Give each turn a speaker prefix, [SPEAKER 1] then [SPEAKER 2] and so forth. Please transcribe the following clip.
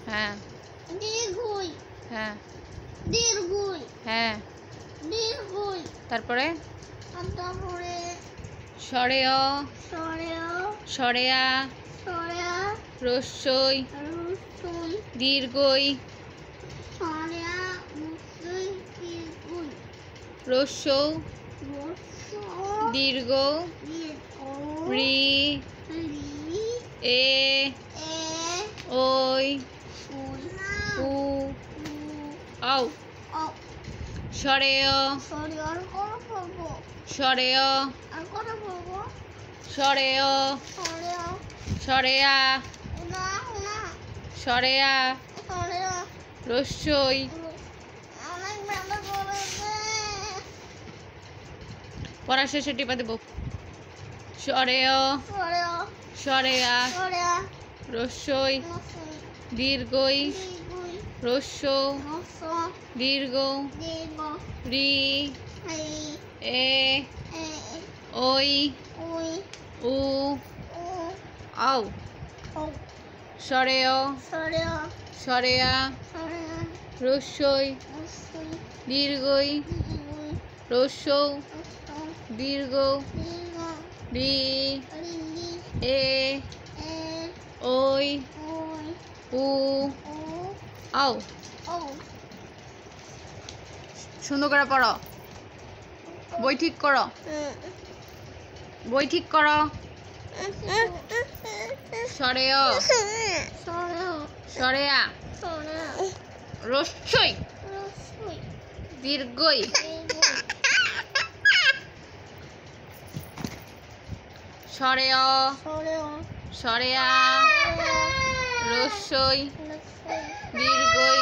[SPEAKER 1] হ্যাঁ
[SPEAKER 2] দীর্ঘই
[SPEAKER 1] হ্যাঁ
[SPEAKER 2] দীর্ঘই
[SPEAKER 1] হ্যাঁ
[SPEAKER 2] দীর্ঘই
[SPEAKER 1] তারপরে
[SPEAKER 2] তারপরে
[SPEAKER 1] সরেয়
[SPEAKER 2] সরেয়
[SPEAKER 1] সরেয়া
[SPEAKER 2] সরেয়া
[SPEAKER 1] রস্যই
[SPEAKER 2] রুসুই
[SPEAKER 1] দীর্ঘই
[SPEAKER 2] সরেয়া রুসুই দীর্ঘই
[SPEAKER 1] রস্যৌ
[SPEAKER 2] রস্য
[SPEAKER 1] দীর্ঘ
[SPEAKER 2] দীর্ঘ
[SPEAKER 1] রি
[SPEAKER 2] রি
[SPEAKER 1] এ
[SPEAKER 2] এ
[SPEAKER 1] ওই
[SPEAKER 2] উনা
[SPEAKER 1] উ
[SPEAKER 2] উ
[SPEAKER 1] আও
[SPEAKER 2] অ
[SPEAKER 1] সরেয়
[SPEAKER 2] সরি আর করা বলবো
[SPEAKER 1] সরেয়
[SPEAKER 2] আর করা বলবো
[SPEAKER 1] সরেয়
[SPEAKER 2] সরেয়া
[SPEAKER 1] সরেয়া
[SPEAKER 2] উনা উনা
[SPEAKER 1] সরেয়া
[SPEAKER 2] সরেয়া
[SPEAKER 1] রস্যই
[SPEAKER 2] অনেক ব্যথা করেছে
[SPEAKER 1] পড়া শেষে টিপা দেব সরেয়
[SPEAKER 2] সরেয়া
[SPEAKER 1] সরেয়া
[SPEAKER 2] সরেয়া
[SPEAKER 1] রস্যই
[SPEAKER 2] রসুই
[SPEAKER 1] দীর্ঘই
[SPEAKER 2] দীর্ঘই
[SPEAKER 1] রস্য
[SPEAKER 2] রস্য
[SPEAKER 1] দীর্ঘ
[SPEAKER 2] দীর্ঘ
[SPEAKER 1] রি
[SPEAKER 2] রি
[SPEAKER 1] এ
[SPEAKER 2] এ
[SPEAKER 1] ওই
[SPEAKER 2] উই
[SPEAKER 1] উ
[SPEAKER 2] উ
[SPEAKER 1] আও
[SPEAKER 2] ও
[SPEAKER 1] সরেয়
[SPEAKER 2] সরেয়া
[SPEAKER 1] সরেয়া
[SPEAKER 2] সরেয়া
[SPEAKER 1] রস্যই
[SPEAKER 2] রসুই
[SPEAKER 1] দীর্ঘই
[SPEAKER 2] দীর্ঘই
[SPEAKER 1] রস্য
[SPEAKER 2] রস্য
[SPEAKER 1] দীর্ঘ
[SPEAKER 2] দীর্ঘ
[SPEAKER 1] রি
[SPEAKER 2] রি
[SPEAKER 1] এ
[SPEAKER 2] এ
[SPEAKER 1] ওই
[SPEAKER 2] উই
[SPEAKER 1] উ
[SPEAKER 2] উ
[SPEAKER 1] আও
[SPEAKER 2] ও
[SPEAKER 1] সুন্দর করে পড়ো বই ঠিক করো বই ঠিক করো সরেয়
[SPEAKER 2] সরেয়া
[SPEAKER 1] সরেয়া
[SPEAKER 2] সরেয়া
[SPEAKER 1] রস্যই
[SPEAKER 2] রসুই
[SPEAKER 1] দীর্ঘই
[SPEAKER 2] দীর্ঘই
[SPEAKER 1] সরেয়
[SPEAKER 2] সরেয়া
[SPEAKER 1] সরেয়া রস্যই
[SPEAKER 2] রসুই
[SPEAKER 1] দীর্ঘই